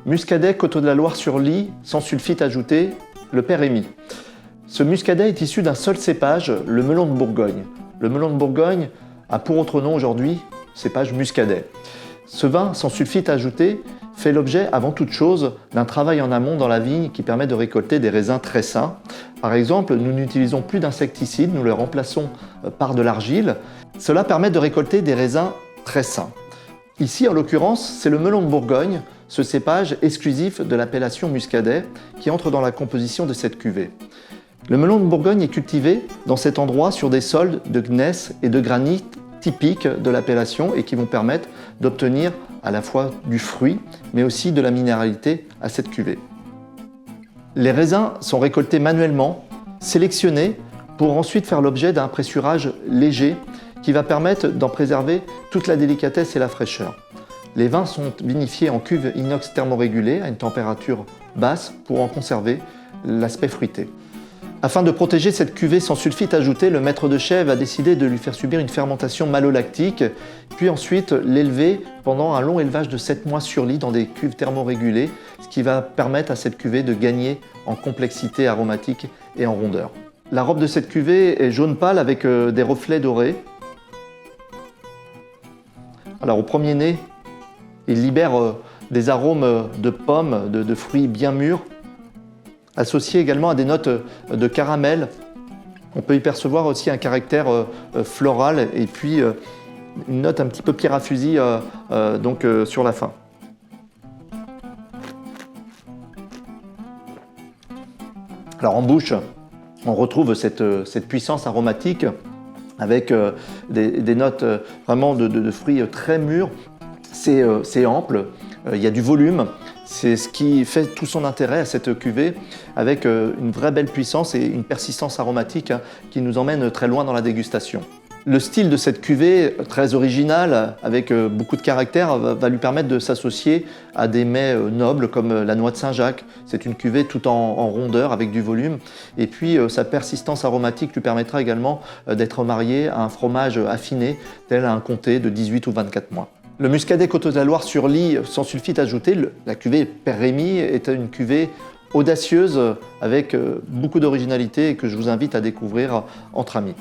Muscadet Coteaux de la Loire-sur-Lys, sans sulfite ajouté, le père Rémy. Ce muscadet est issu d'un seul cépage, le melon de Bourgogne. Le melon de Bourgogne a pour autre nom aujourd'hui cépage muscadet. Ce vin sans sulfite ajouté fait l'objet avant toute chose d'un travail en amont dans la vigne qui permet de récolter des raisins très sains. Par exemple, nous n'utilisons plus d'insecticides, nous les remplaçons par de l'argile. Cela permet de récolter des raisins très sains. Ici, en l'occurrence, c'est le melon de Bourgogne, ce cépage exclusif de l'appellation muscadet, qui entre dans la composition de cette cuvée. Le melon de Bourgogne est cultivé dans cet endroit sur des sols de gneiss et de granit typiques de l'appellation et qui vont permettre d'obtenir à la fois du fruit, mais aussi de la minéralité à cette cuvée. Les raisins sont récoltés manuellement, sélectionnés, pour ensuite faire l'objet d'un pressurage léger qui va permettre d'en préserver toute la délicatesse et la fraîcheur. Les vins sont vinifiés en cuve inox thermorégulée à une température basse pour en conserver l'aspect fruité. Afin de protéger cette cuvée sans sulfite ajouté, le maître de chai a décidé de lui faire subir une fermentation malolactique, puis ensuite l'élever pendant un long élevage de 7 mois sur lit dans des cuves thermorégulées, ce qui va permettre à cette cuvée de gagner en complexité aromatique et en rondeur. La robe de cette cuvée est jaune pâle avec des reflets dorés. Alors au premier nez, il libère des arômes de pommes, de fruits bien mûrs, associés également à des notes de caramel. On peut y percevoir aussi un caractère floral et puis une note un petit peu pierre à fusil sur la fin. Alors en bouche, on retrouve cette puissance aromatique avec des notes vraiment de fruits très mûrs. C'est ample, il y a du volume. C'est ce qui fait tout son intérêt à cette cuvée, avec une vraie belle puissance et une persistance aromatique qui nous emmène très loin dans la dégustation. Le style de cette cuvée, très original, avec beaucoup de caractère, va lui permettre de s'associer à des mets nobles comme la noix de Saint-Jacques. C'est une cuvée tout en rondeur, avec du volume. Et puis sa persistance aromatique lui permettra également d'être mariée à un fromage affiné, tel un comté de 18 ou 24 mois. Le muscadet Coteaux de la Loire-sur-Lys sans sulfite ajouté, la cuvée Père Rémy, est une cuvée audacieuse avec beaucoup d'originalité et que je vous invite à découvrir entre amis.